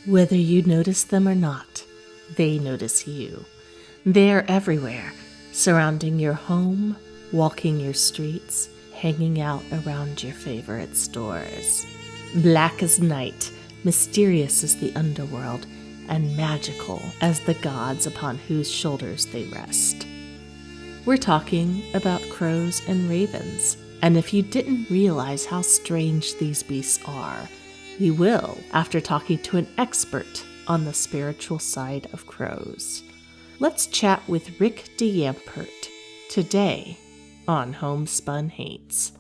Whether you notice them or not, they notice you. They're everywhere, surrounding your home, walking your streets, hanging out around your favorite stores. Black as night, mysterious as the underworld, and magical as the gods upon whose shoulders they rest. We're talking about crows and ravens, and if you didn't realize how strange these beasts are, you will after talking to an expert on the spiritual side of crows. Let's chat with Rick de Yampert today on Homespun Haints.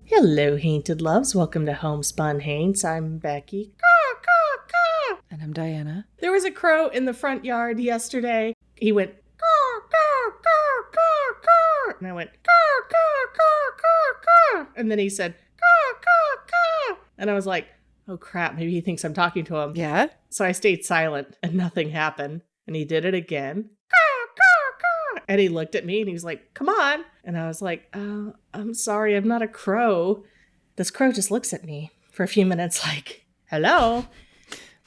Hello, Hainted Loves. Welcome to Homespun Haints. I'm Becky. Caw, caw, caw. And I'm Diana. There was a crow in the front yard yesterday. He went, caw, caw, caw, caw, caw. And I went, caw, caw, caw, caw, caw. And then he said, caw, caw, caw. And I was like, oh crap, maybe he thinks I'm talking to him. Yeah? So I stayed silent and nothing happened. And he did it again. Caw, caw, caw. And he looked at me and he was like, come on. And I was like, I'm sorry, I'm not a crow. This crow just looks at me for a few minutes like, hello.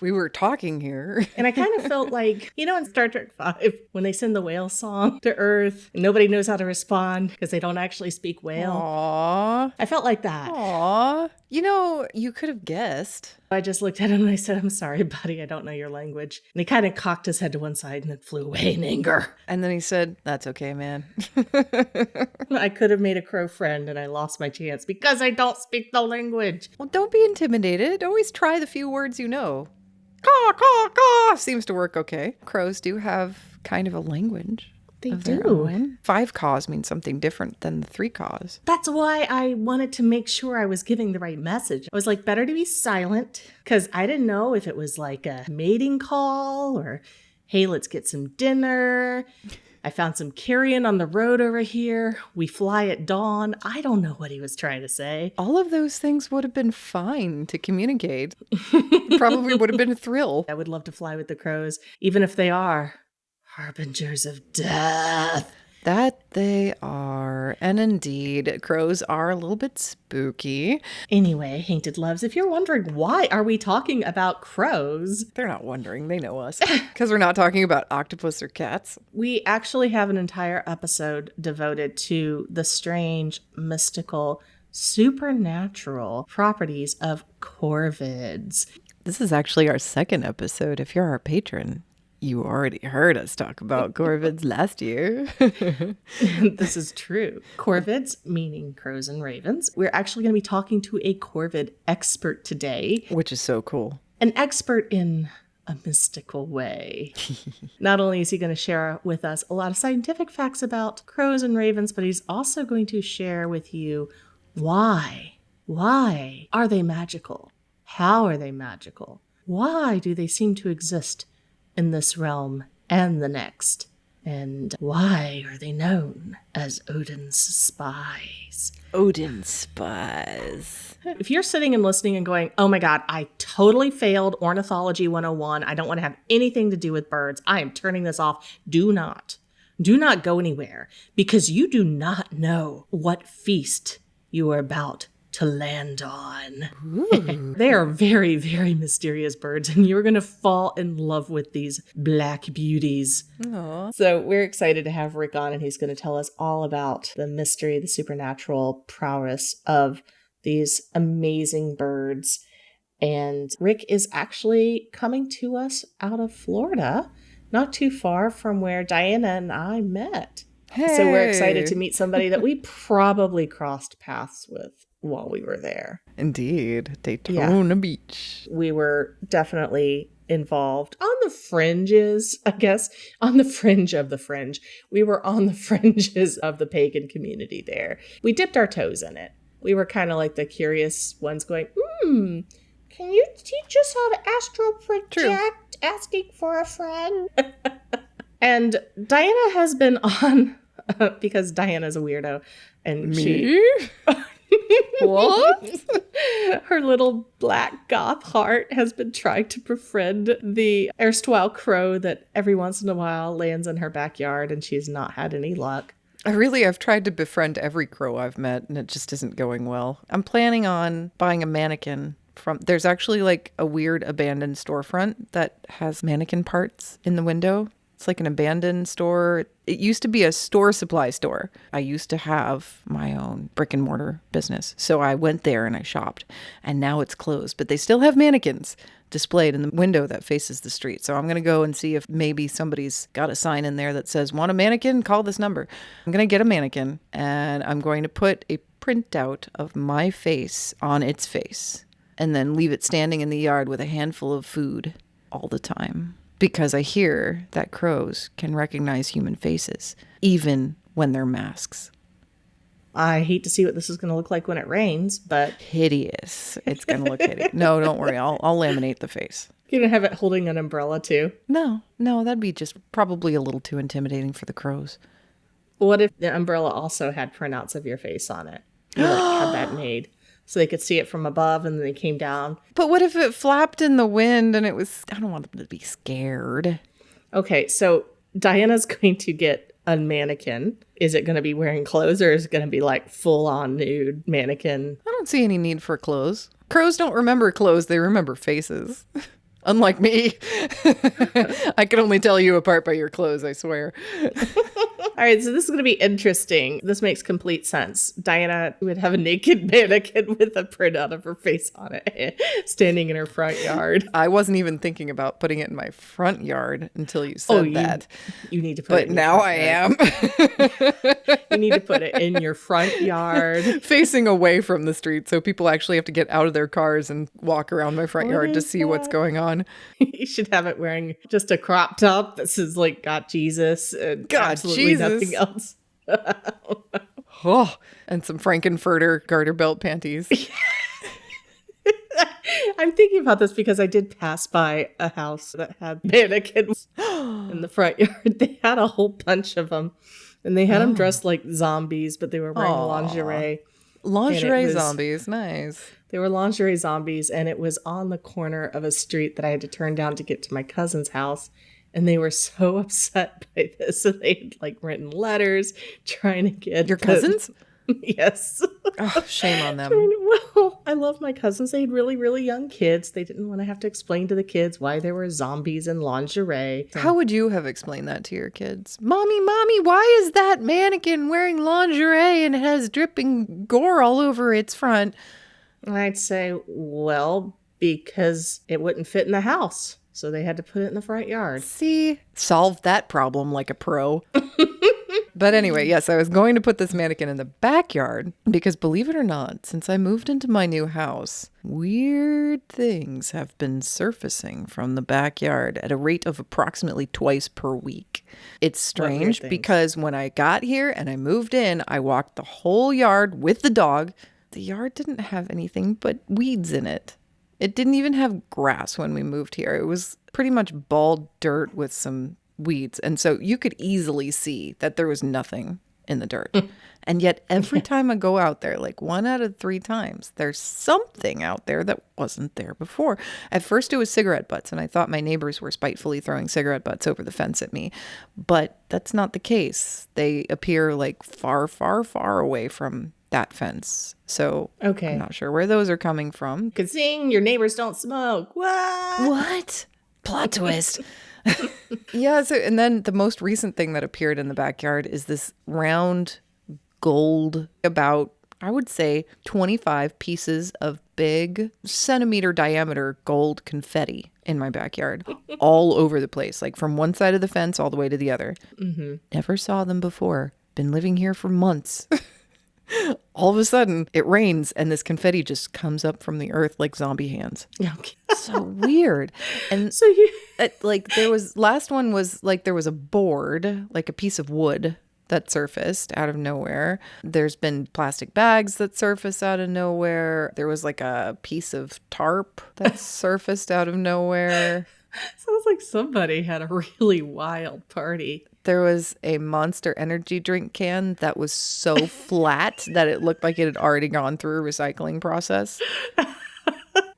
We were talking here. And I kind of felt like, you know, in Star Trek 5, when they send the whale song to Earth, and nobody knows how to respond because they don't actually speak whale. Aww. I felt like that. Aww. You know, you could have guessed. I just looked at him and I said, I'm sorry, buddy, I don't know your language. And he kind of cocked his head to one side and then flew away in anger. And then he said, that's okay, man. I could have made a crow friend and I lost my chance because I don't speak the language. Well, don't be intimidated. Always try the few words you know. Caw, caw, caw seems to work okay. Crows do have kind of a language. They of their do. own. 5 caws means something different than the 3 caws. That's why I wanted to make sure I was giving the right message. I was like, better to be silent because I didn't know if it was like a mating call or, hey, let's get some dinner. I found some carrion on the road over here. We fly at dawn. I don't know what he was trying to say. All of those things would have been fine to communicate. Probably would have been a thrill. I would love to fly with the crows, even if they are harbingers of death. That they are. And indeed, crows are a little bit spooky. Anyway, Hainted Loves, if you're wondering why are we talking about crows, They're not wondering. They know us. Because we're not talking about octopus or cats. we actually have an entire episode devoted to the strange, mystical, supernatural properties of corvids. This is actually our 2nd episode. If you're our patron, you already heard us talk about corvids last year. This is true. Corvids, meaning crows and ravens. We're actually going to be talking to a corvid expert today. Which is so cool. An expert in a mystical way. Not only is he going to share with us a lot of scientific facts about crows and ravens, but he's also going to share with you why. Why are they magical? How are they magical? Why do they seem to exist in this realm and the next? And why are they known as Odin's spies? Odin spies. If you're sitting and listening and going, oh my God, I totally failed Ornithology 101. I don't want to have anything to do with birds. I am turning this off. Do not go anywhere because you do not know what feast you are about to land on. They are very, very mysterious birds, and you're going to fall in love with these black beauties. Aww. So we're excited to have Rick on, and he's going to tell us all about the mystery, the supernatural prowess of these amazing birds. And Rick is actually coming to us out of Florida, not too far from where Diana and I met. Hey. So we're excited to meet somebody that we probably crossed paths with while we were there. Indeed. Daytona Beach. We were definitely involved on the fringes, I guess, on the fringe of the fringe. We were on the fringes of the pagan community there. We dipped our toes in it. We were kind of like the curious ones going, can you teach us how to astral project? True. Asking for a friend. And Diana has been on, because Diana's a weirdo. And Me? What? Her little black goth heart has been trying to befriend the erstwhile crow that every once in a while lands in her backyard, and she's not had any luck. I've tried to befriend every crow I've met, and it just isn't going well. I'm planning on buying a mannequin there's actually like a weird abandoned storefront that has mannequin parts in the window. It's like an abandoned store. It used to be a store supply store. I used to have my own brick and mortar business. So I went there and I shopped, and now it's closed, but they still have mannequins displayed in the window that faces the street. So I'm going to go and see if maybe somebody's got a sign in there that says, want a mannequin? Call this number. I'm going to get a mannequin, and I'm going to put a printout of my face on its face and then leave it standing in the yard with a handful of food all the time. Because I hear that crows can recognize human faces, even when they're masks. I hate to see what this is going to look like when it rains, but... Hideous. It's going to look hideous. No, don't worry. I'll laminate the face. You're going to have it holding an umbrella, too? No, that'd be just probably a little too intimidating for the crows. What if the umbrella also had printouts of your face on it? You had that made. So they could see it from above and then they came down. But what if it flapped in the wind and it was... I don't want them to be scared. Okay, so Diana's going to get a mannequin. Is it going to be wearing clothes, or is it going to be like full-on nude mannequin? I don't see any need for clothes. Crows don't remember clothes. They remember faces. Unlike me. I can only tell you apart by your clothes, I swear. All right, so this is going to be interesting. This makes complete sense. Diana would have a naked mannequin with a printout of her face on it, standing in her front yard. I wasn't even thinking about putting it in my front yard until you said that. You need to put it in now I am. You need to put it in your front yard. Facing away from the street, so people actually have to get out of their cars and walk around my front yard to see what's going on. You should have it wearing just a crop top that says, like, "God Jesus," and God absolutely Jesus. nothing else. Oh, and some Frankenfurter garter belt panties. I'm thinking about this because I did pass by a house that had mannequins in the front yard. They had a whole bunch of them, and they had them dressed like zombies, but they were wearing lingerie. Lingerie zombies, nice. They were lingerie zombies, and it was on the corner of a street that I had to turn down to get to my cousin's house. And they were so upset by this. So they had like written letters trying to get your cousins? Yes. Oh, shame on them. Well, I love my cousins. They had really, really young kids. They didn't want to have to explain to the kids why there were zombies in lingerie. How would you have explained that to your kids? Mommy, why is that mannequin wearing lingerie and it has dripping gore all over its front? I'd say, well, because it wouldn't fit in the house. So they had to put it in the front yard. See? Solved that problem like a pro. But anyway, yes, I was going to put this mannequin in the backyard because, believe it or not, since I moved into my new house, weird things have been surfacing from the backyard at a rate of approximately twice per week. It's strange because when I got here and I moved in, I walked the whole yard with the dog. The yard didn't have anything but weeds in it. It didn't even have grass when we moved here. It was pretty much bald dirt with some weeds. And so you could easily see that there was nothing in the dirt. And yet every time I go out there, like 1 out of 3 times, there's something out there that wasn't there before. At first it was cigarette butts, and I thought my neighbors were spitefully throwing cigarette butts over the fence at me. But that's not the case. They appear like far, far, far away from that fence. So I'm not sure where those are coming from. Ka-zing, your neighbors don't smoke. What? Plot twist. Yeah, so and then the most recent thing that appeared in the backyard is this round gold, about, I would say, 25 pieces of big centimeter diameter gold confetti in my backyard, all over the place, like from one side of the fence all the way to the other. Mm-hmm. Never saw them before. Been living here for months. All of a sudden, it rains and this confetti just comes up from the earth like zombie hands. Okay. So weird. And so you last one was like there was a board, like a piece of wood that surfaced out of nowhere. There's been plastic bags that surfaced out of nowhere. There was like a piece of tarp that surfaced out of nowhere. Sounds like somebody had a really wild party. There was a Monster Energy drink can that was so flat that it looked like it had already gone through a recycling process.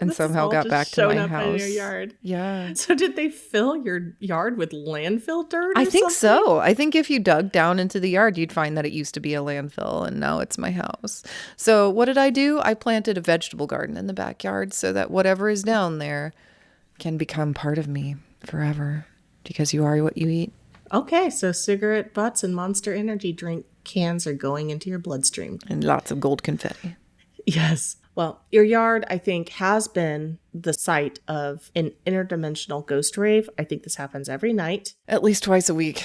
and This is somehow all got just back to shown my up in house. your yard. Yeah. So did they fill your yard with landfill dirt? I or think something? so. I think if you dug down into the yard, you'd find that it used to be a landfill and now it's my house. So what did I do? I planted a vegetable garden in the backyard so that whatever is down there can become part of me forever, because you are what you eat. Okay, so cigarette butts and Monster Energy drink cans are going into your bloodstream. And lots of gold confetti. Yes. Well, your yard, I think, has been the site of an interdimensional ghost rave. I think this happens every night. At least twice a week.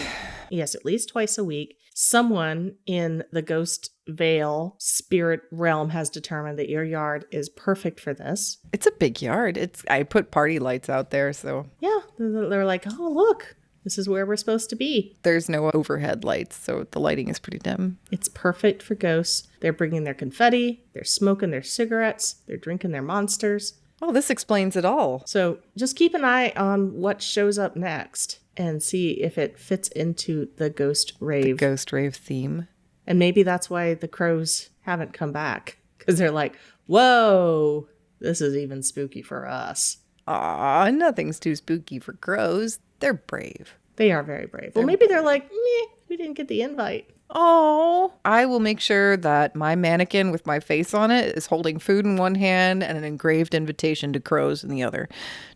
Yes, at least twice a week. Someone in the ghost veil spirit realm has determined that your yard is perfect for this. It's a big yard. I put party lights out there, so Yeah, they're like, oh, look, this is where we're supposed to be. there's no overhead lights, so the lighting is pretty dim. It's perfect for ghosts. They're bringing their confetti, they're smoking their cigarettes, they're drinking their monsters. Well, this explains it all. So just keep an eye on what shows up next and see if it fits into the ghost rave. Ghost rave theme. And maybe that's why the crows haven't come back, because they're like, whoa, this is even spooky for us. Aw, nothing's too spooky for crows. They're brave. They are very brave. Well, maybe they're like, meh, we didn't get the invite. Oh, I will make sure that my mannequin with my face on it is holding food in one hand and an engraved invitation to crows in the other,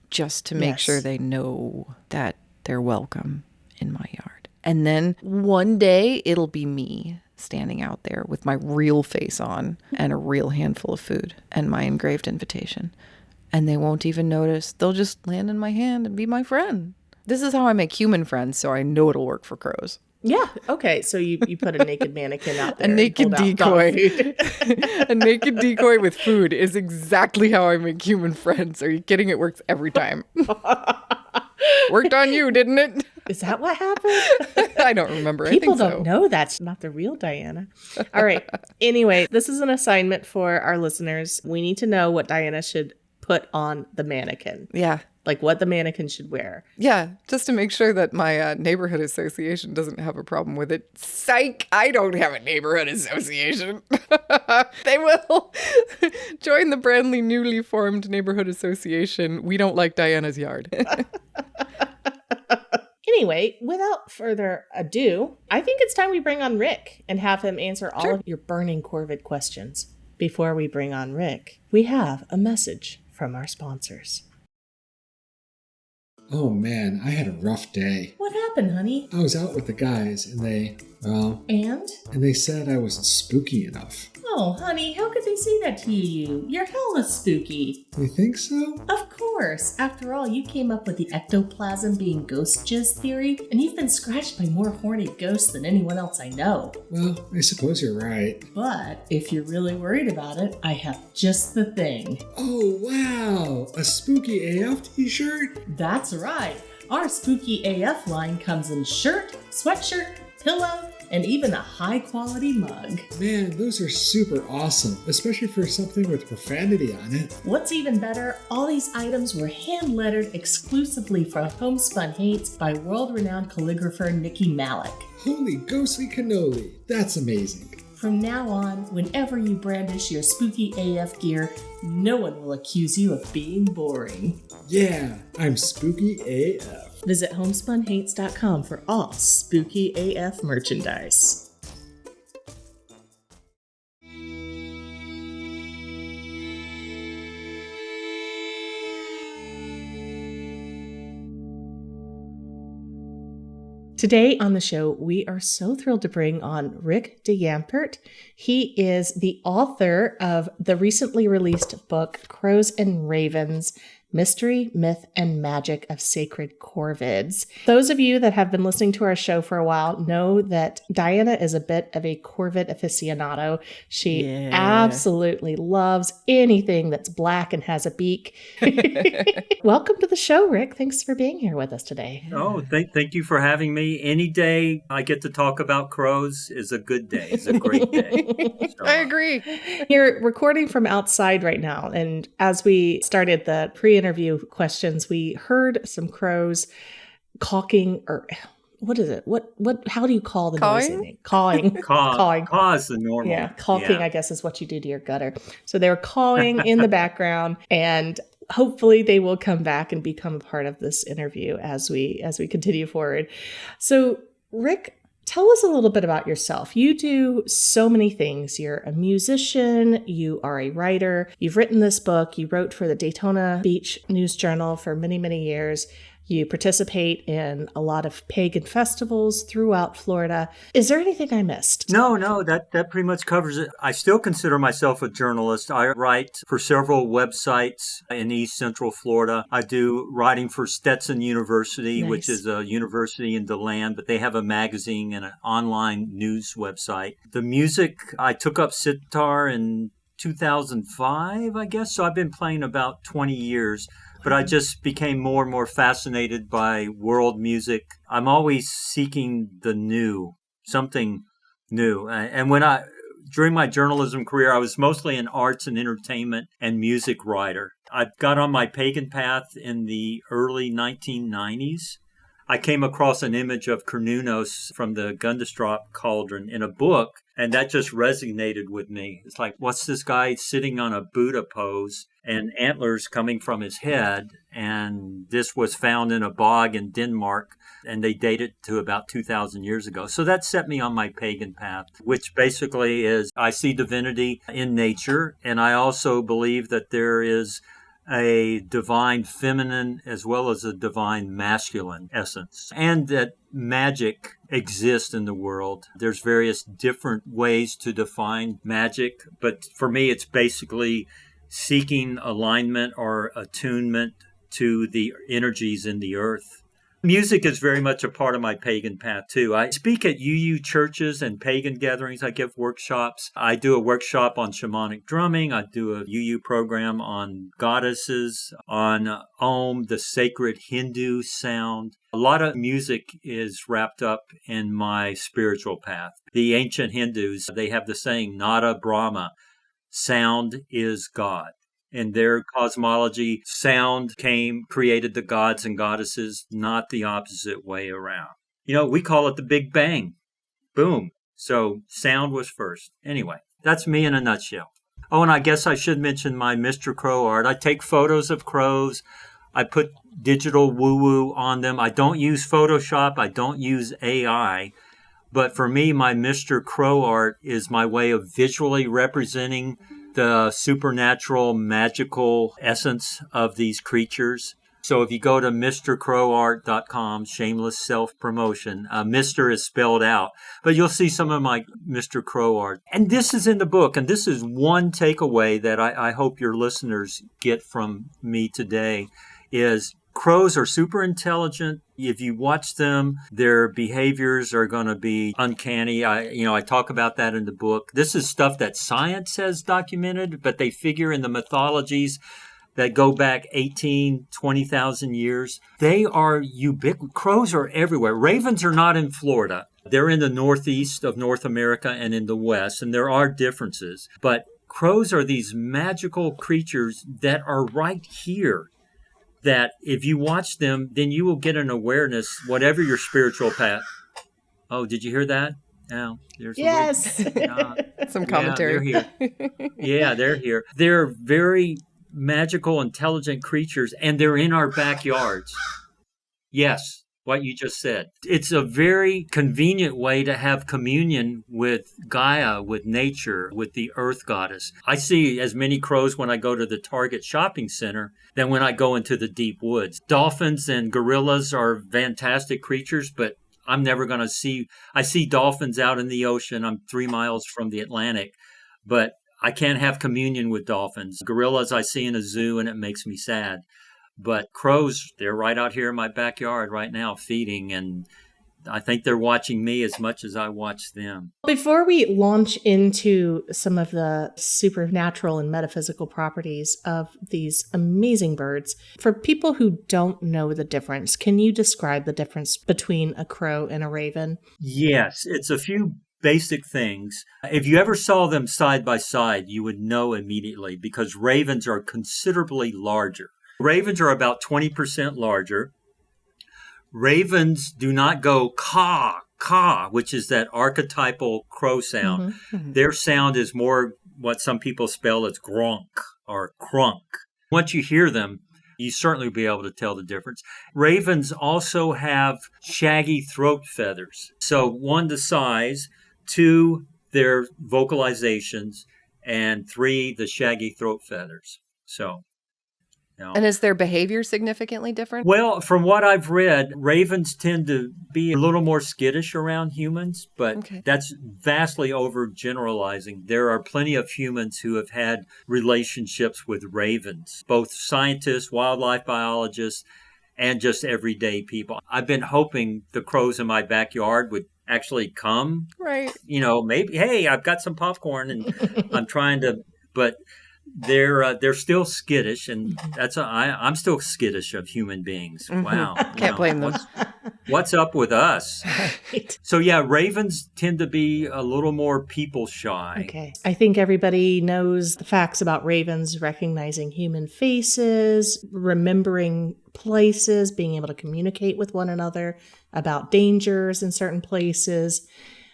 just to make Yes. sure they know that they're welcome in my yard. And then one day it'll be me standing out there with my real face on and a real handful of food and my engraved invitation. And they won't even notice. They'll just land in my hand and be my friend. This is how I make human friends, so I know it'll work for crows. Yeah. Okay. So you put a naked mannequin out there. A and naked hold out dog decoy. food. A naked decoy with food is exactly how I make human friends. Are you kidding? It works every time. Worked on you, didn't it? Is that what happened? I don't remember. People I think don't know that's not the real Diana. All right. Anyway, this is an assignment for our listeners. We need to know what Diana should put on the mannequin, Yeah. like what the mannequin should wear. Yeah. Just to make sure that my neighborhood association doesn't have a problem with it. Psych. I don't have a neighborhood association. They will join the brandly newly formed neighborhood association. We don't like Diana's yard. Anyway, without further ado, I think it's time we bring on Rick and have him answer all of your burning Corvid questions. Before we bring on Rick, we have a message from our sponsors. Oh man, I had a rough day. What happened, honey? I was out with the guys and And? they said I wasn't spooky enough. Oh, honey, how could they say that to you? You're hella spooky. You think so? Of course. After all, you came up with the ectoplasm being ghost jizz theory, and you've been scratched by more horny ghosts than anyone else I know. Well, I suppose you're right. But if you're really worried about it, I have just the thing. Oh wow, a spooky AF t-shirt? That's right. Our Spooky AF line comes in shirt, sweatshirt, pillow, and even a high-quality mug. Man, those are super awesome, especially for something with profanity on it. What's even better, all these items were hand-lettered exclusively for Homespun Hates by world-renowned calligrapher Nikki Malik. Holy ghostly cannoli, that's amazing. From now on, whenever you brandish your Spooky AF gear, no one will accuse you of being boring. Yeah, I'm spooky AF. Visit homespunhates.com for all Spooky AF merchandise. Today on the show, we are so thrilled to bring on Rick de Yampert. He is the author of the recently released book, Crows and Ravens, Mystery, Myth, and Magic of Sacred Corvids. Those of you that have been listening to our show for a while know that Diana is a bit of a Corvid aficionado. She absolutely loves anything that's black and has a beak. Welcome to the show, Rick. Thanks for being here with us today. Oh, thank you for having me. Any day I get to talk about crows is a good day. It's a great day. So, I agree. You're recording from outside right now, and as we started the pre-interview questions, we heard some crows caulking, or what is it? What? How do you call the noise? Cawing. Cawing. Caw is the normal. Yeah, caulking, I guess, is what you do to your gutter. So they were cawing in the background, and hopefully they will come back and become a part of this interview as we continue forward. So, Rick, tell us a little bit about yourself. You do so many things. You're a musician, you are a writer, you've written this book, you wrote for the Daytona Beach News Journal for many, many years. You participate in a lot of pagan festivals throughout Florida. Is there anything I missed? No, that pretty much covers it. I still consider myself a journalist. I write for several websites in East Central Florida. I do writing for Stetson University, Nice. which is a university in DeLand, but they have a magazine and an online news website. The music, I took up sitar in 2005, I guess. So I've been playing about 20 years. But I just became more and more fascinated by world music. I'm always seeking the new, something new. And during my journalism career, I was mostly an arts and entertainment and music writer. I got on my pagan path in the early 1990s. I came across an image of Cernunnos from the Gundestrop cauldron in a book, and that just resonated with me. It's like, what's this guy sitting on a Buddha pose and antlers coming from his head? And this was found in a bog in Denmark, and they date it to about 2,000 years ago. So that set me on my pagan path, which basically is I see divinity in nature, and I also believe that there is a divine feminine as well as a divine masculine essence, and that magic exists in the world. There's various different ways to define magic, but for me, it's basically seeking alignment or attunement to the energies in the earth. Music is very much a part of my pagan path, too. I speak at UU churches and pagan gatherings. I give workshops. I do a workshop on shamanic drumming. I do a UU program on goddesses, on Om, the sacred Hindu sound. A lot of music is wrapped up in my spiritual path. The ancient Hindus, they have the saying, Nada Brahma, sound is God. In their cosmology, sound created the gods and goddesses, not the opposite way around. We call it the Big Bang. Boom. So sound was first. Anyway, that's me in a nutshell. Oh, and I guess I should mention my Mr. Crow art. I take photos of crows. I put digital woo-woo on them. I don't use Photoshop. I don't use AI. But for me, my Mr. Crow art is my way of visually representing the supernatural, magical essence of these creatures. So if you go to mrcrowart.com, shameless self-promotion, Mr. is spelled out, but you'll see some of my Mr. Crow art. And this is in the book, and this is one takeaway that I hope your listeners get from me today, is crows are super intelligent. If you watch them, their behaviors are going to be uncanny. I talk about that in the book. This is stuff that science has documented, but they figure in the mythologies that go back 18, 20,000 years. They are ubiquitous. Crows are everywhere. Ravens are not in Florida. They're in the northeast of North America and in the west, and there are differences. But crows are these magical creatures that are right here, that if you watch them, then you will get an awareness, whatever your spiritual path. Oh, did you hear that? Oh, there's yes. Some commentary. Yeah, they're here. Yeah, they're here. They're very magical, intelligent creatures, and they're in our backyards. Yes, what you just said. It's a very convenient way to have communion with Gaia, with nature, with the earth goddess. I see as many crows when I go to the Target shopping center than when I go into the deep woods. Dolphins and gorillas are fantastic creatures, but I'm never going to see... I see dolphins out in the ocean. I'm 3 miles from the Atlantic, but I can't have communion with dolphins. Gorillas I see in a zoo, and it makes me sad. But crows, they're right out here in my backyard right now feeding, and I think they're watching me as much as I watch them. Before we launch into some of the supernatural and metaphysical properties of these amazing birds, for people who don't know the difference, can you describe the difference between a crow and a raven? Yes, it's a few basic things. If you ever saw them side by side, you would know immediately, because ravens are considerably larger. Ravens are about 20% larger. Ravens do not go caw, caw, which is that archetypal crow sound. Mm-hmm. Their sound is more what some people spell as gronk or crunk. Once you hear them, you certainly will be able to tell the difference. Ravens also have shaggy throat feathers. So 1, the size, 2, their vocalizations, and 3, the shaggy throat feathers. So, And is their behavior significantly different? well, from what I've read, ravens tend to be a little more skittish around humans, but Okay. that's vastly overgeneralizing. There are plenty of humans who have had relationships with ravens, both scientists, wildlife biologists, and just everyday people. I've been hoping the crows in my backyard would actually come. Right. Maybe, hey, I've got some popcorn and I'm trying to, but they're still skittish, and I'm still skittish of human beings. Wow, Can't blame them. What's up with us? Right. So yeah, ravens tend to be a little more people shy. Okay. I think everybody knows the facts about ravens, recognizing human faces, remembering places, being able to communicate with one another about dangers in certain places.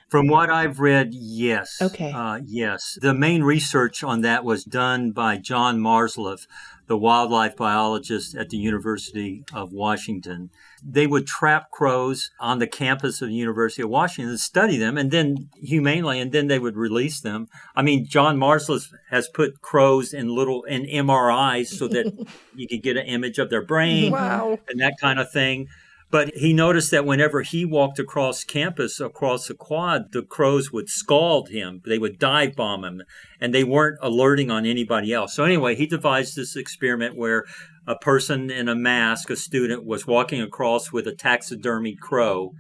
From what I've read, yes. Okay. Yes. The main research on that was done by John Marsleff, the wildlife biologist at the University of Washington. They would trap crows on the campus of the University of Washington and study them, and then humanely, and then they would release them. I mean, John Marsleff has put crows in MRIs so that you could get an image of their brain. Wow. And that kind of thing. But he noticed that whenever he walked across campus, across the quad, the crows would scald him. They would dive bomb him, and they weren't alerting on anybody else. So anyway, he devised this experiment where a person in a mask, a student, was walking across with a taxidermied crow,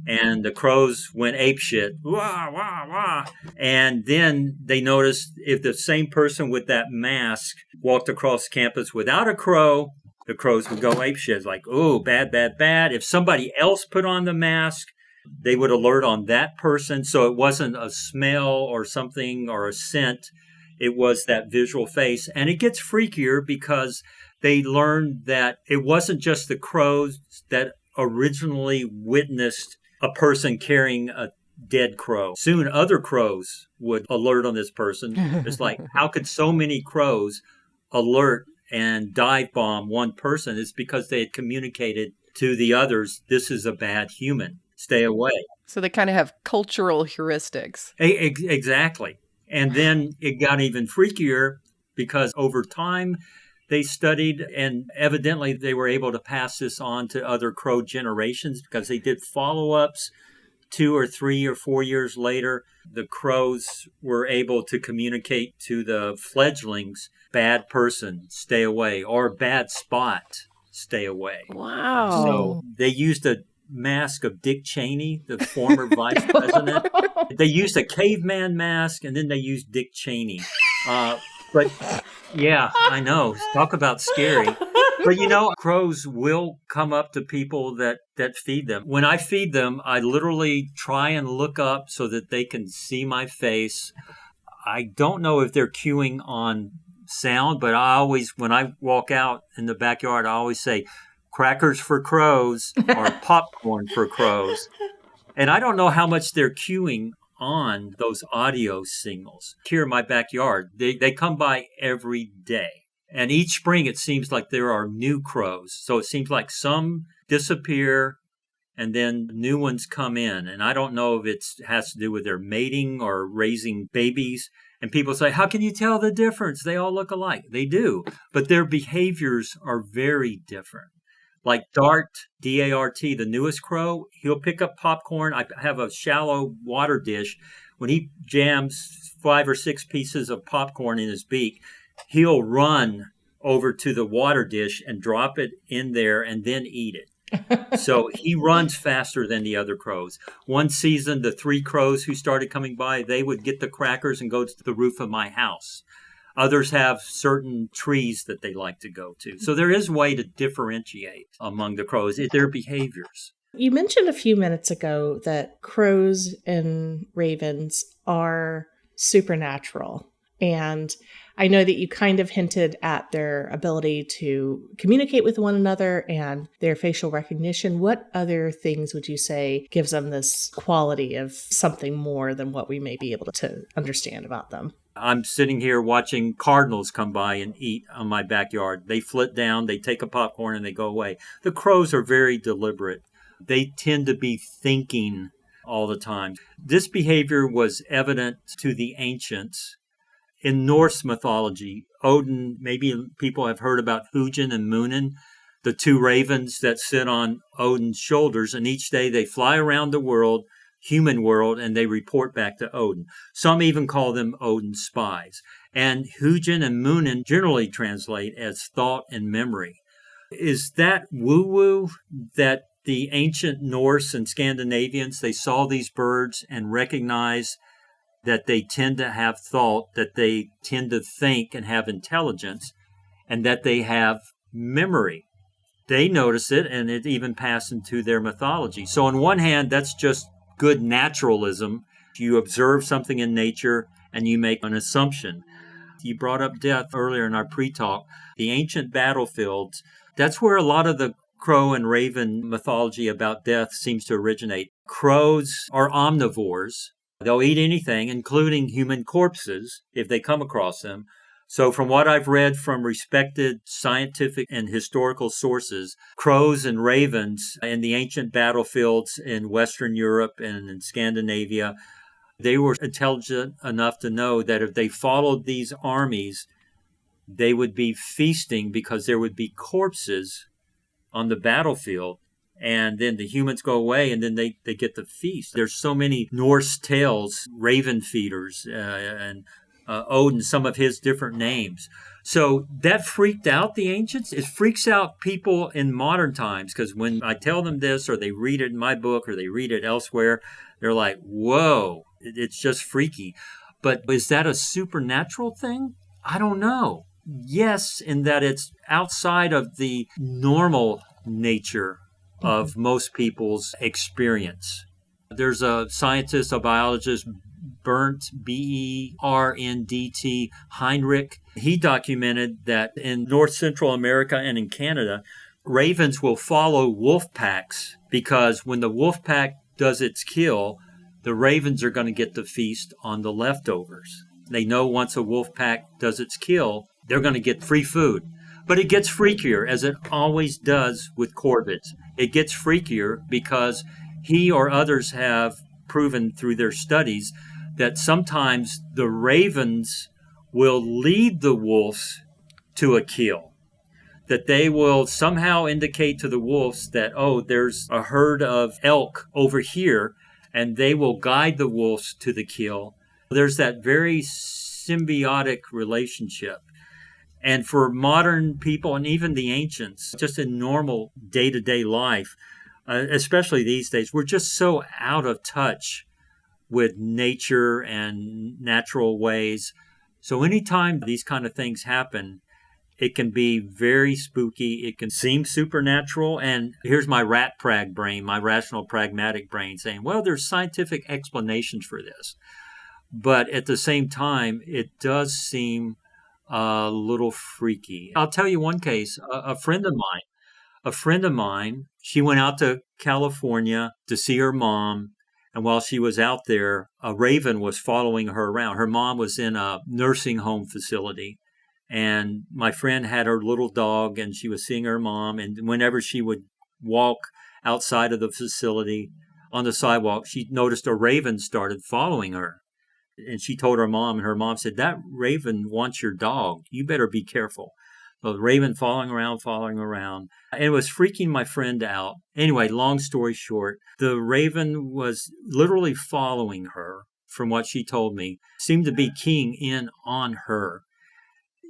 and the crows went apeshit. Wah, wah, wah. And then they noticed if the same person with that mask walked across campus without a crow, the crows would go apeshit. It's like, oh, bad, bad, bad. If somebody else put on the mask, they would alert on that person. So it wasn't a smell or something or a scent. It was that visual face. And it gets freakier because they learned that it wasn't just the crows that originally witnessed a person carrying a dead crow. Soon other crows would alert on this person. It's like, how could so many crows alert and dive bomb one person? Is because they had communicated to the others, this is a bad human, stay away. So they kind of have cultural heuristics. Exactly. And then it got even freakier because over time they studied, and evidently they were able to pass this on to other crow generations because they did follow-ups 2 or 3 or 4 years later. The crows were able to communicate to the fledglings, bad person, stay away, or bad spot, stay away. Wow. So they used a mask of Dick Cheney, the former vice president. They used a caveman mask, and then they used Dick Cheney. But yeah, I know. Talk about scary. But crows will come up to people that feed them. When I feed them, I literally try and look up so that they can see my face. I don't know if they're cueing on sound, but I always, when I walk out in the backyard, I always say, crackers for crows or popcorn for crows. And I don't know how much they're cueing on those audio signals. Here in my backyard, they come by every day. And each spring, it seems like there are new crows. So it seems like some disappear and then new ones come in. And I don't know if it has to do with their mating or raising babies. And people say, how can you tell the difference? They all look alike. They do. But their behaviors are very different. Like Dart, D-A-R-T, the newest crow, he'll pick up popcorn. I have a shallow water dish. When he jams 5 or 6 pieces of popcorn in his beak, he'll run over to the water dish and drop it in there and then eat it. So he runs faster than the other crows. One season, the 3 crows who started coming by, they would get the crackers and go to the roof of my house. Others have certain trees that they like to go to. So there is a way to differentiate among the crows, their behaviors. You mentioned a few minutes ago that crows and ravens are supernatural. And I know that you kind of hinted at their ability to communicate with one another and their facial recognition. What other things would you say gives them this quality of something more than what we may be able to understand about them? I'm sitting here watching cardinals come by and eat on my backyard. They flit down, they take a popcorn, and they go away. The crows are very deliberate. They tend to be thinking all the time. This behavior was evident to the ancients. In Norse mythology, Odin, maybe people have heard about Hugin and Munin, the two ravens that sit on Odin's shoulders, and each day they fly around the world, human world, and they report back to Odin. Some even call them Odin's spies. And Hugin and Munin generally translate as thought and memory. Is that woo-woo that the ancient Norse and Scandinavians, they saw these birds and recognized that they tend to have thought, that they tend to think and have intelligence, and that they have memory? They notice it, and it even passed into their mythology. So on one hand, that's just good naturalism. You observe something in nature and you make an assumption. You brought up death earlier in our pre-talk. The ancient battlefields, that's where a lot of the crow and raven mythology about death seems to originate. Crows are omnivores. They'll eat anything, including human corpses, if they come across them. So from what I've read from respected scientific and historical sources, crows and ravens in the ancient battlefields in Western Europe and in Scandinavia, they were intelligent enough to know that if they followed these armies, they would be feasting because there would be corpses on the battlefield. And then the humans go away, and then they get the feast. There's so many Norse tales, raven feeders, and Odin, some of his different names. So that freaked out the ancients. It freaks out people in modern times, because when I tell them this, or they read it in my book, or they read it elsewhere, they're like, whoa, it's just freaky. But is that a supernatural thing? I don't know. Yes, in that it's outside of the normal nature of most people's experience. There's a scientist, a biologist, Bernd, B-E-R-N-D-T, Heinrich. He documented that in North Central America and in Canada, ravens will follow wolf packs because when the wolf pack does its kill, the ravens are going to get the feast on the leftovers. They know once a wolf pack does its kill, they're going to get free food. But it gets freakier, as it always does with corvids. It gets freakier because he or others have proven through their studies that sometimes the ravens will lead the wolves to a kill. That they will somehow indicate to the wolves that, oh, there's a herd of elk over here, and they will guide the wolves to the kill. There's that very symbiotic relationship. And for modern people, and even the ancients, just in normal day-to-day life, especially these days, we're just so out of touch with nature and natural ways. So anytime these kind of things happen, it can be very spooky. It can seem supernatural. And here's my rat prag brain, my rational pragmatic brain saying, well, there's scientific explanations for this. But at the same time, it does seem a little freaky. I'll tell you one case. A friend of mine, she went out to California to see her mom. And while she was out there, a raven was following her around. Her mom was in a nursing home facility. And my friend had her little dog, and she was seeing her mom. And whenever she would walk outside of the facility on the sidewalk, she noticed a raven started following her. And she told her mom, and her mom said, that raven wants your dog. You better be careful. So the raven following around. And it was freaking my friend out. Anyway, long story short, the raven was literally following her, from what she told me, seemed to be keying in on her.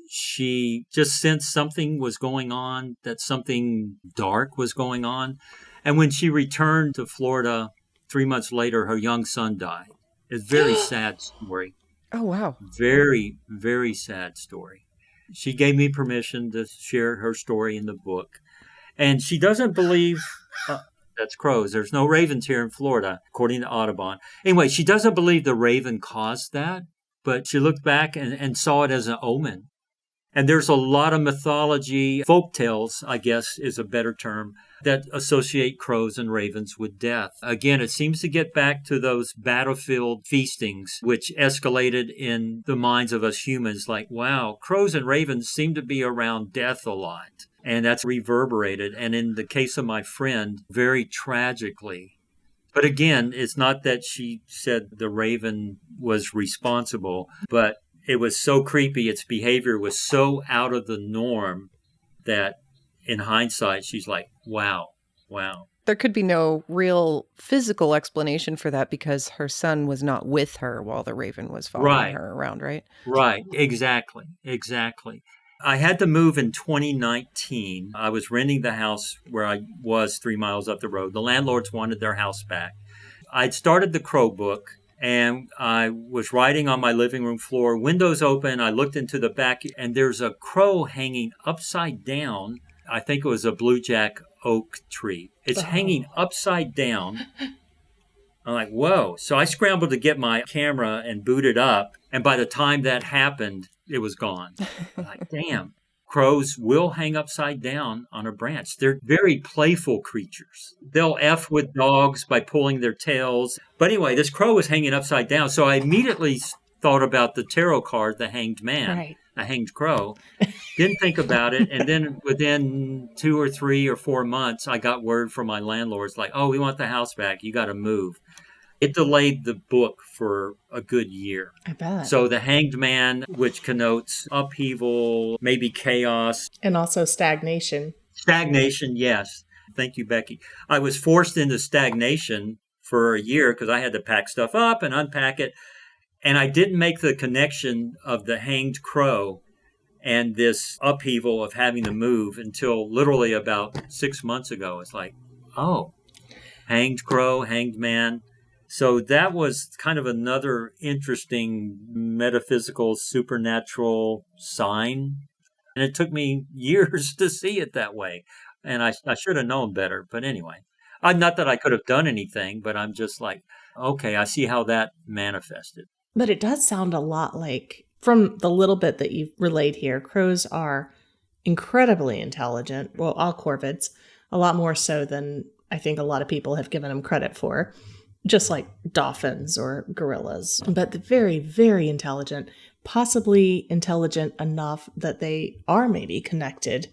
She just sensed something was going on, that something dark was going on. And when she returned to Florida 3 months later, her young son died. It's a very sad story. Oh, wow. Very, very sad story. She gave me permission to share her story in the book. And she doesn't believe, that's crows. There's no ravens here in Florida, according to Audubon. Anyway, she doesn't believe the raven caused that, but she looked back and saw it as an omen. And there's a lot of mythology, folk tales, I guess is a better term, that associate crows and ravens with death. Again, it seems to get back to those battlefield feastings, which escalated in the minds of us humans. Like, wow, crows and ravens seem to be around death a lot. And that's reverberated. And in the case of my friend, very tragically. But again, it's not that she said the raven was responsible, but it was so creepy. Its behavior was so out of the norm that in hindsight, she's like, wow. There could be no real physical explanation for that because her son was not with her while the raven was following her around, right? Right. Exactly. I had to move in 2019. I was renting the house where I was 3 miles up the road. The landlords wanted their house back. I'd started the Crow book, and I was writing on my living room floor, windows open. I looked into the back, and there's a crow hanging upside down. I think it was a blue jack oak tree. It's hanging upside down. I'm like, whoa. So I scrambled to get my camera and boot it up. And by the time that happened, it was gone. I'm like, damn. Crows will hang upside down on a branch. They're very playful creatures. They'll F with dogs by pulling their tails. But anyway, this crow was hanging upside down. So I immediately thought about the tarot card, the Hanged Man, a hanged crow. Didn't think about it. And then within 2 or 3 or 4 months, I got word from my landlords like, oh, we want the house back. You got to move. It delayed the book for a good year. I bet. So the Hanged Man, which connotes upheaval, maybe chaos. And also stagnation. Stagnation, yes. Thank you, Becky. I was forced into stagnation for a year because I had to pack stuff up and unpack it. And I didn't make the connection of the hanged crow and this upheaval of having to move until literally about 6 months ago. It's like, oh, hanged crow, hanged man. So that was kind of another interesting metaphysical, supernatural sign. And it took me years to see it that way. And I should have known better. But anyway, not that I could have done anything, but I'm just like, okay, I see how that manifested. But it does sound a lot like, from the little bit that you've relayed here, crows are incredibly intelligent. Well, all corvids, a lot more so than I think a lot of people have given them credit for. Just like dolphins or gorillas, but they're very, very intelligent, possibly intelligent enough that they are maybe connected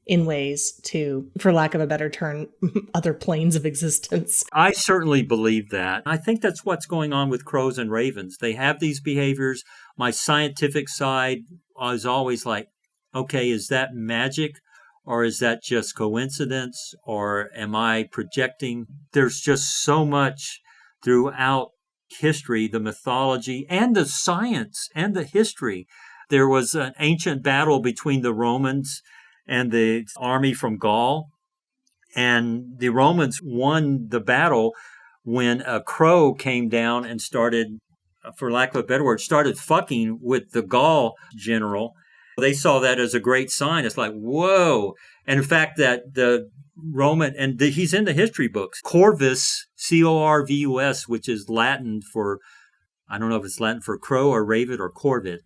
in ways to, for lack of a better term, other planes of existence. I certainly believe that. I think that's what's going on with crows and ravens. They have these behaviors. My scientific side is always like, okay, is that magic? Or is that just coincidence? Or am I projecting? There's just so much throughout history, the mythology and the science and the history. There was an ancient battle between the Romans and the army from Gaul. And the Romans won the battle when a crow came down and started, for lack of a better word, started fucking with the Gaul general. They saw that as a great sign. It's like, whoa. And in fact, that the Roman, and he's in the history books, Corvus, Corvus, which is Latin for, I don't know if it's Latin for crow or raven or corvid.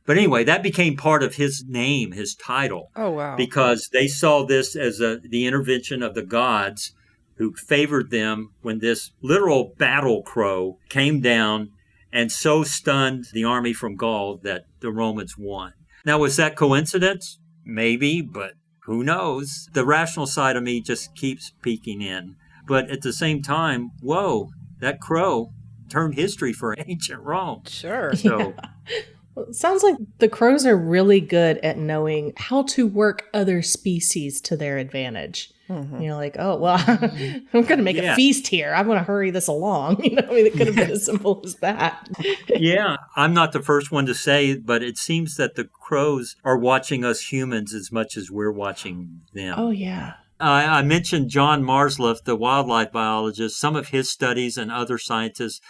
But anyway, that became part of his name, his title. Oh, wow. Because they saw this as the intervention of the gods who favored them when this literal battle crow came down and so stunned the army from Gaul that the Romans won. Now, was that coincidence? Maybe, but who knows? The rational side of me just keeps peeking in. But at the same time, whoa, that crow turned history for ancient Rome. Sure. So, Yeah. Well, it sounds like the crows are really good at knowing how to work other species to their advantage. Mm-hmm. You know, like, oh, well, I'm going to make a feast here. I want to hurry this along. You know, I mean, it could have been as simple as that. Yeah, I'm not the first one to say, but it seems that the crows are watching us humans as much as we're watching them. Oh, yeah. I mentioned John Marsliff, the wildlife biologist. Some of his studies and other scientists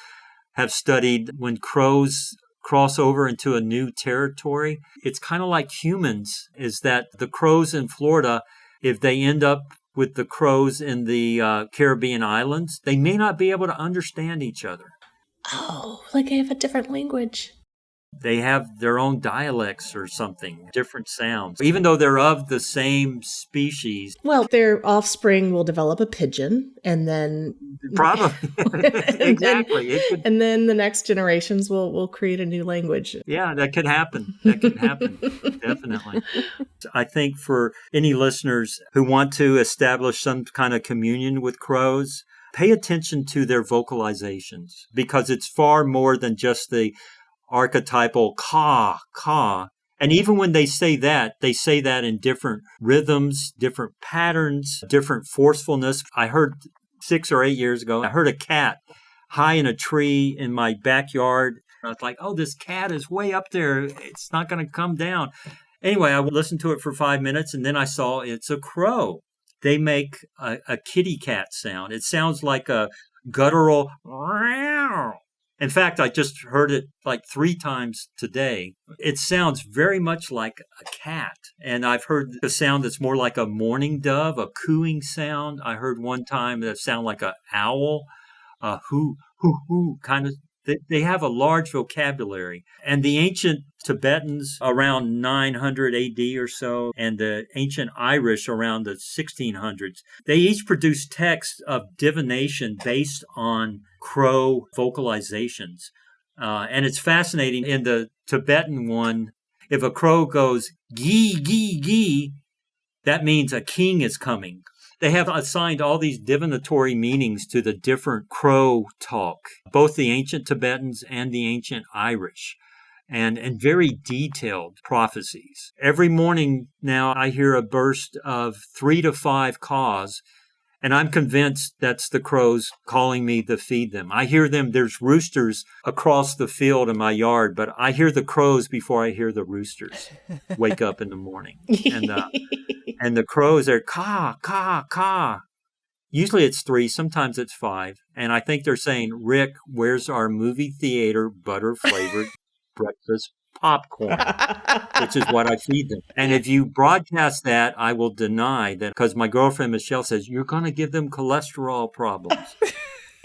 have studied when crows cross over into a new territory. It's kind of like humans, is that the crows in Florida, if they end up with the crows in the Caribbean islands, they may not be able to understand each other. Oh, like I have a different language. They have their own dialects or something, different sounds, even though they're of the same species. Well, their offspring will develop a pigeon, and then Probably. Exactly. and then the next generations will create a new language. Yeah, that could happen. That could happen. Definitely. I think for any listeners who want to establish some kind of communion with crows, pay attention to their vocalizations, because it's far more than just the archetypal caw, caw. And even when they say that in different rhythms, different patterns, different forcefulness. I heard 6 or 8 years ago, I heard a cat high in a tree in my backyard. I was like, oh, this cat is way up there. It's not going to come down. Anyway, I listened to it for 5 minutes, and then I saw it's a crow. They make a kitty cat sound. It sounds like a guttural meow. In fact, I just heard it like 3 times today. It sounds very much like a cat. And I've heard a sound that's more like a mourning dove, a cooing sound. I heard one time that sound like an owl, a hoo, hoo, hoo kind of. They have a large vocabulary. And the ancient Tibetans around 900 AD or so, and the ancient Irish around the 1600s, they each produced texts of divination based on crow vocalizations. And it's fascinating. In the Tibetan one, if a crow goes gee, gee, gee, that means a king is coming. They have assigned all these divinatory meanings to the different crow talk, both the ancient Tibetans and the ancient Irish, and very detailed prophecies. Every morning now I hear a burst of 3 to 5 caws, and I'm convinced that's the crows calling me to feed them. I hear them. There's roosters across the field in my yard, but I hear the crows before I hear the roosters wake up in the morning. And the crows are caw, caw, caw. Usually it's 3, sometimes it's 5. And I think they're saying, Rick, where's our movie theater butter-flavored breakfast popcorn, which is what I feed them. And if you broadcast that, I will deny that, because my girlfriend Michelle says, you're going to give them cholesterol problems.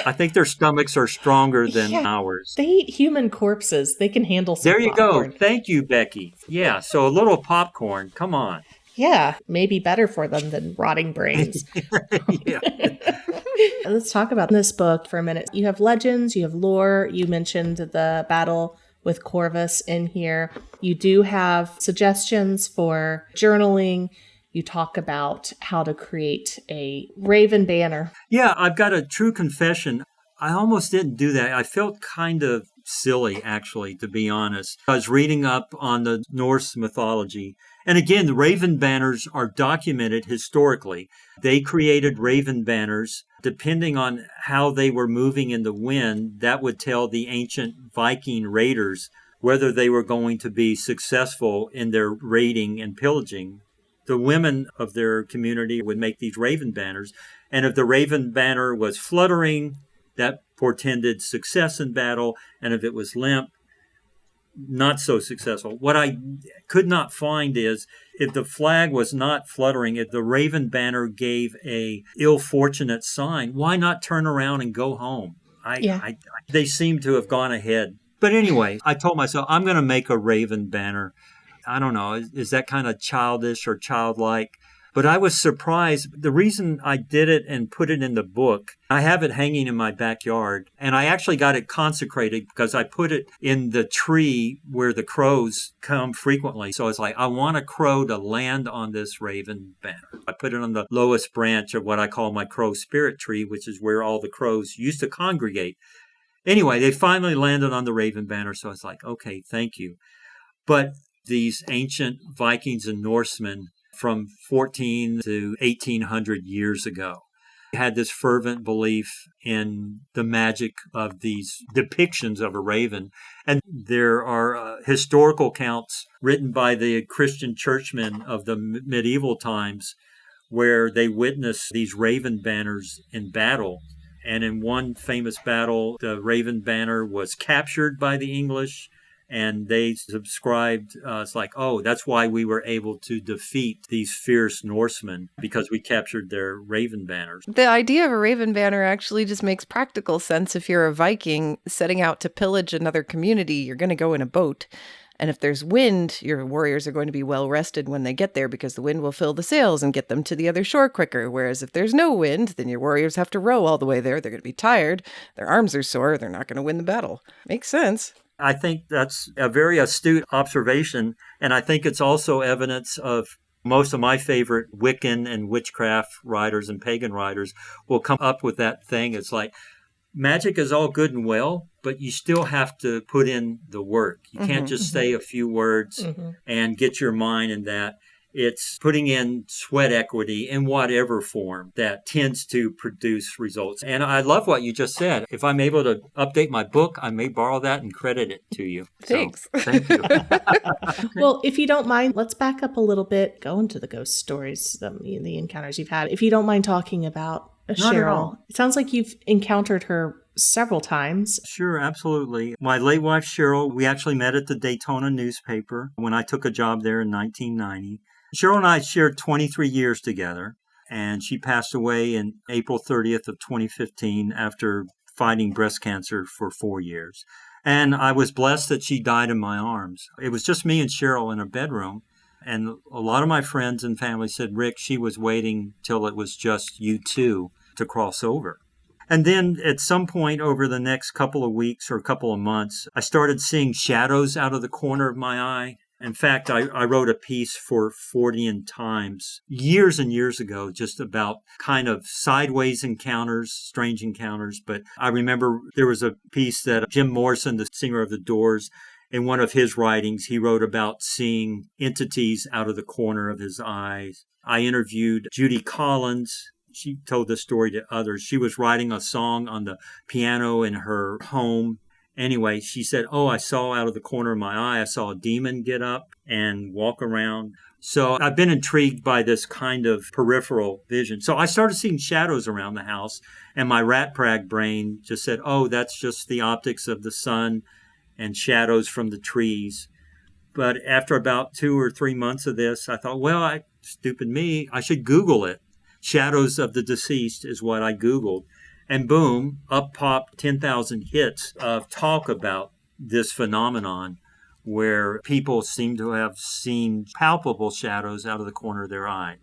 I think their stomachs are stronger than ours. They eat human corpses. They can handle some There you popcorn. go. Thank you, Becky. Yeah, so a little popcorn. Come on. Yeah, maybe better for them than rotting brains. Yeah. Let's talk about this book for a minute. You have legends, you have lore. You mentioned the battle with Corvus in here. You do have suggestions for journaling. You talk about how to create a raven banner. Yeah, I've got a true confession. I almost didn't do that. I felt kind of silly, actually, to be honest. I was reading up on the Norse mythology. And again, the raven banners are documented historically. They created raven banners. Depending on how they were moving in the wind, that would tell the ancient Viking raiders whether they were going to be successful in their raiding and pillaging. The women of their community would make these raven banners. And if the raven banner was fluttering, that portended success in battle. And if it was limp, not so successful. What I could not find is if the flag was not fluttering, if the raven banner gave a ill-fortunate sign, why not turn around and go home? They seem to have gone ahead. But anyway, I told myself, I'm going to make a raven banner. I don't know, is that kind of childish or childlike? But I was surprised. The reason I did it and put it in the book, I have it hanging in my backyard, and I actually got it consecrated because I put it in the tree where the crows come frequently. So it's like, I want a crow to land on this raven banner. I put it on the lowest branch of what I call my crow spirit tree, which is where all the crows used to congregate. Anyway, they finally landed on the raven banner, so it's like, okay, thank you. But these ancient Vikings and Norsemen from 14 to 1800 years ago had this fervent belief in the magic of these depictions of a raven. And there are historical accounts written by the Christian churchmen of the medieval times where they witnessed these raven banners in battle. And in one famous battle, the raven banner was captured by the English, And they subscribed, it's like, oh, that's why we were able to defeat these fierce Norsemen, because we captured their raven banners. The idea of a raven banner actually just makes practical sense. If you're a Viking setting out to pillage another community, you're going to go in a boat. And if there's wind, your warriors are going to be well rested when they get there because the wind will fill the sails and get them to the other shore quicker. Whereas if there's no wind, then your warriors have to row all the way there. They're going to be tired. Their arms are sore. They're not going to win the battle. Makes sense. I think that's a very astute observation. And I think it's also evidence of most of my favorite Wiccan and witchcraft writers and pagan writers will come up with that thing. It's like, magic is all good and well, but you still have to put in the work. You can't just say a few words and get your mind in that. It's putting in sweat equity in whatever form that tends to produce results. And I love what you just said. If I'm able to update my book, I may borrow that and credit it to you. Thanks. So, thank you. Well, if you don't mind, let's back up a little bit, go into the ghost stories, the encounters you've had. If you don't mind talking about Not at Cheryl. all. It sounds like you've encountered her several times. Sure, absolutely. My late wife, Cheryl, we actually met at the Daytona newspaper when I took a job there in 1990. Cheryl and I shared 23 years together, and she passed away in April 30th of 2015 after fighting breast cancer for 4 years. And I was blessed that she died in my arms. It was just me and Cheryl in a bedroom. And a lot of my friends and family said, Rick, she was waiting till it was just you two to cross over. And then at some point over the next couple of weeks or couple of months, I started seeing shadows out of the corner of my eye. In fact, I wrote a piece for Fortean Times years and years ago, just about kind of sideways encounters, strange encounters. But I remember there was a piece that Jim Morrison, the singer of The Doors, in one of his writings, he wrote about seeing entities out of the corner of his eyes. I interviewed Judy Collins. She told this story to others. She was writing a song on the piano in her home. Anyway, she said, oh, I saw out of the corner of my eye, I saw a demon get up and walk around. So I've been intrigued by this kind of peripheral vision. So I started seeing shadows around the house, and my rat prag brain just said, oh, that's just the optics of the sun and shadows from the trees. But after about 2 or 3 months of this, I thought, well, stupid me, I should Google it. Shadows of the deceased is what I Googled. And boom, up popped 10,000 hits of talk about this phenomenon where people seem to have seen palpable shadows out of the corner of their eye.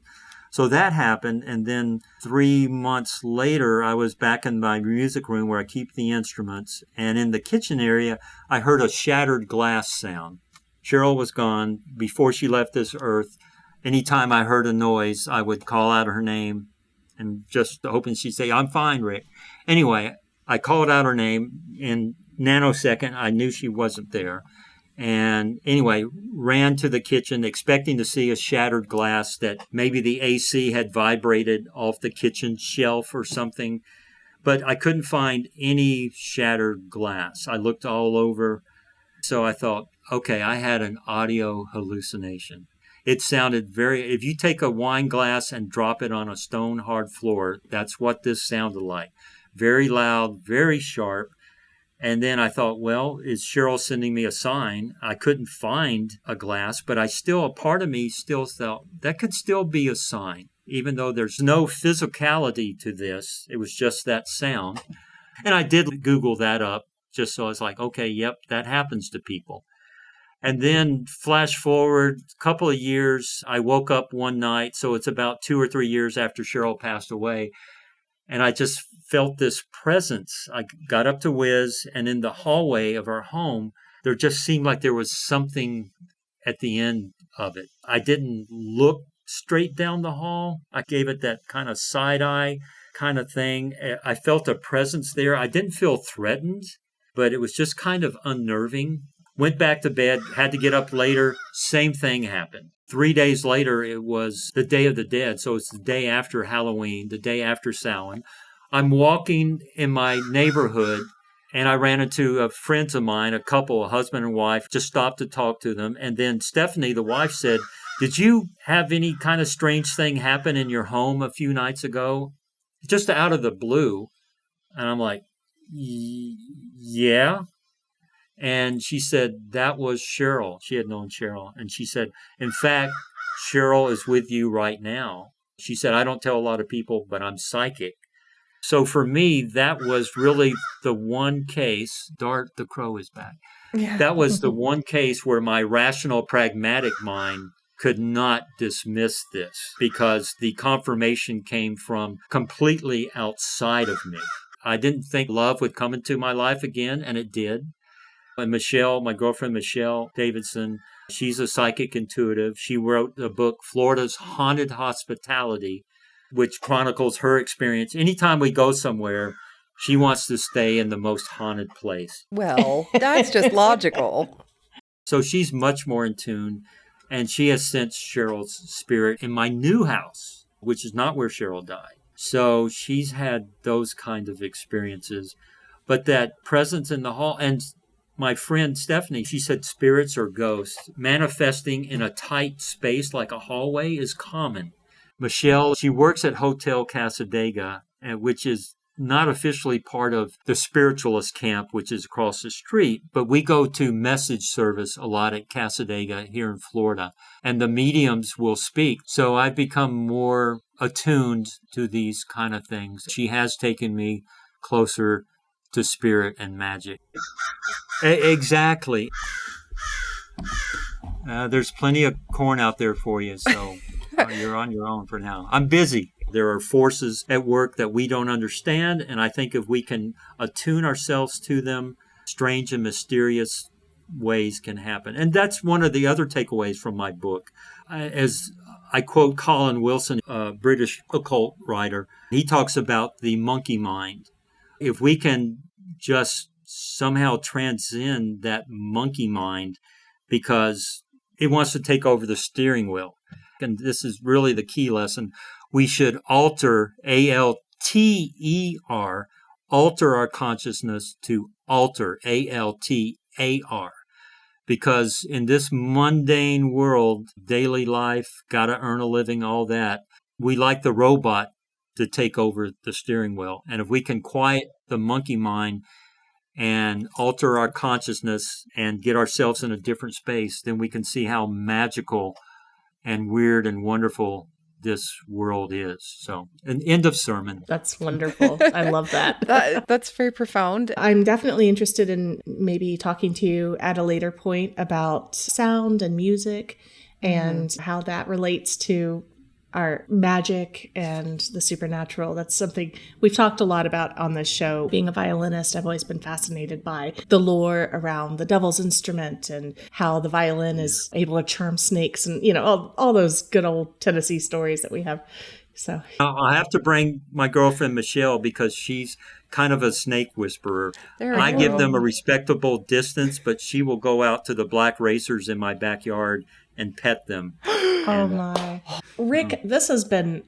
So that happened. And then 3 months later, I was back in my music room where I keep the instruments. And in the kitchen area, I heard a shattered glass sound. Cheryl was gone before she left this earth. Anytime I heard a noise, I would call out her name and just hoping she'd say, I'm fine, Rick. Anyway, I called out her name. In nanosecond, I knew she wasn't there. And anyway, ran to the kitchen expecting to see a shattered glass that maybe the AC had vibrated off the kitchen shelf or something. But I couldn't find any shattered glass. I looked all over. So I thought, okay, I had an audio hallucination. It sounded if you take a wine glass and drop it on a stone hard floor, that's what this sounded like. Very loud, very sharp. And then I thought, well, is Cheryl sending me a sign? I couldn't find a glass, but a part of me still thought that could still be a sign, even though there's no physicality to this. It was just that sound. And I did Google that up just so I was like, okay, yep, that happens to people. And then flash forward a couple of years, I woke up one night, so it's about 2 or 3 years after Cheryl passed away, and I just felt this presence. I got up to Wiz, and in the hallway of our home, there just seemed like there was something at the end of it. I didn't look straight down the hall. I gave it that kind of side eye kind of thing. I felt a presence there. I didn't feel threatened, but it was just kind of unnerving. Went back to bed, had to get up later. Same thing happened. 3 days later, it was the Day of the Dead. So it's the day after Halloween, the day after Samhain. I'm walking in my neighborhood, and I ran into friends of mine, a couple, a husband and wife, just stopped to talk to them. And then Stephanie, the wife, said, did you have any kind of strange thing happen in your home a few nights ago? Just out of the blue. And I'm like, yeah. And she said, that was Cheryl. She had known Cheryl. And she said, in fact, Cheryl is with you right now. She said, I don't tell a lot of people, but I'm psychic. So for me, that was really the one case. Dart the Crow is back. Yeah. That was the one case where my rational, pragmatic mind could not dismiss this because the confirmation came from completely outside of me. I didn't think love would come into my life again, and it did. And Michelle, my girlfriend Michelle Davidson, she's a psychic intuitive. She wrote the book Florida's Haunted Hospitality, which chronicles her experience. Anytime we go somewhere, she wants to stay in the most haunted place. Well, that's just logical. So she's much more in tune, and she has sensed Cheryl's spirit in my new house, which is not where Cheryl died. So she's had those kind of experiences. But that presence in the hall, and my friend Stephanie, she said spirits or ghosts manifesting in a tight space like a hallway is common. Michelle, she works at Hotel Casadega, which is not officially part of the spiritualist camp, which is across the street, but we go to message service a lot at Casadega here in Florida, and the mediums will speak. So I've become more attuned to these kind of things. She has taken me closer to spirit and magic. Exactly. There's plenty of corn out there for you, so you're on your own for now. I'm busy. There are forces at work that we don't understand, and I think if we can attune ourselves to them, strange and mysterious ways can happen. And that's one of the other takeaways from my book. As I quote Colin Wilson, a British occult writer, he talks about the monkey mind. If we can just somehow transcend that monkey mind because it wants to take over the steering wheel. And this is really the key lesson. We should alter, A-L-T-E-R, alter our consciousness to alter, A-L-T-A-R. Because in this mundane world, daily life, got to earn a living, all that, we like the robot to take over the steering wheel. And if we can quiet the monkey mind and alter our consciousness and get ourselves in a different space, then we can see how magical and weird and wonderful this world is. So, an end of sermon. That's wonderful. I love that. That's very profound. I'm definitely interested in maybe talking to you at a later point about sound and music and how that relates to our magic and the supernatural. That's something we've talked a lot about on this show. Being a violinist, I've always been fascinated by the lore around the devil's instrument and how the violin is able to charm snakes and, you know, all those good old Tennessee stories that we have. So I'll have to bring my girlfriend Michelle because she's kind of a snake whisperer. I give them a respectable distance, but she will go out to the black racers in my backyard and pet them. Oh my. Rick, this has been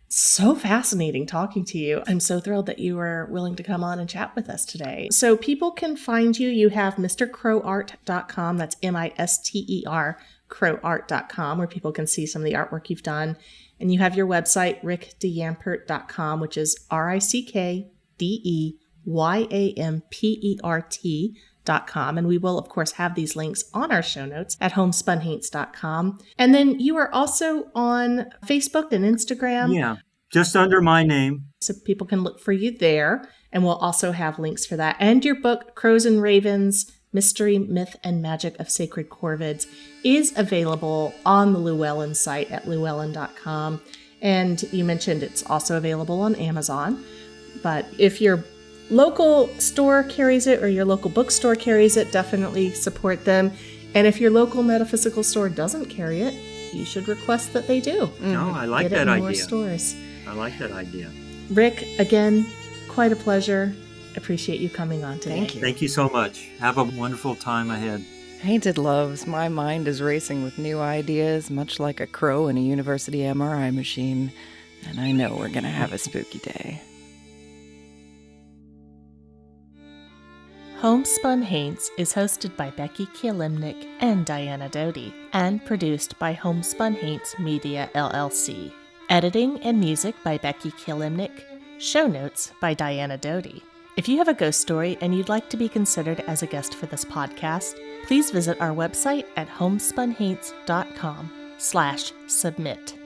so fascinating talking to you. I'm so thrilled that you were willing to come on and chat with us today. So people can find you. You have mrcrowart.com. That's M-I-S-T-E-R, crowart.com, where people can see some of the artwork you've done. And you have your website, rickdeyampert.com, which is RickDeyampert.com. And we will, of course, have these links on our show notes at homespunhaints.com. And then you are also on Facebook and Instagram. Yeah, just under my name. So people can look for you there. And we'll also have links for that. And your book, Crows and Ravens, Mystery, Myth, and Magic of Sacred Corvids, is available on the Llewellyn site at llewellyn.com. And you mentioned it's also available on Amazon. But if your local store carries it or your local bookstore carries it, definitely support them. And if your local metaphysical store doesn't carry it, you should request that they do. No, I like Get that it in idea. more stores. I like that idea. Rick, again, quite a pleasure. Appreciate you coming on today. Thank you. Thank you so much. Have a wonderful time ahead. Haunted Loves, my mind is racing with new ideas, much like a crow in a university MRI machine. And I know we're going to have a spooky day. Homespun Haints is hosted by Becky Kielimnik and Diana Doty and produced by Homespun Haints Media LLC. Editing and music by Becky Kielimnik. Show notes by Diana Doty. If you have a ghost story and you'd like to be considered as a guest for this podcast, please visit our website at homespunhaints.com/submit.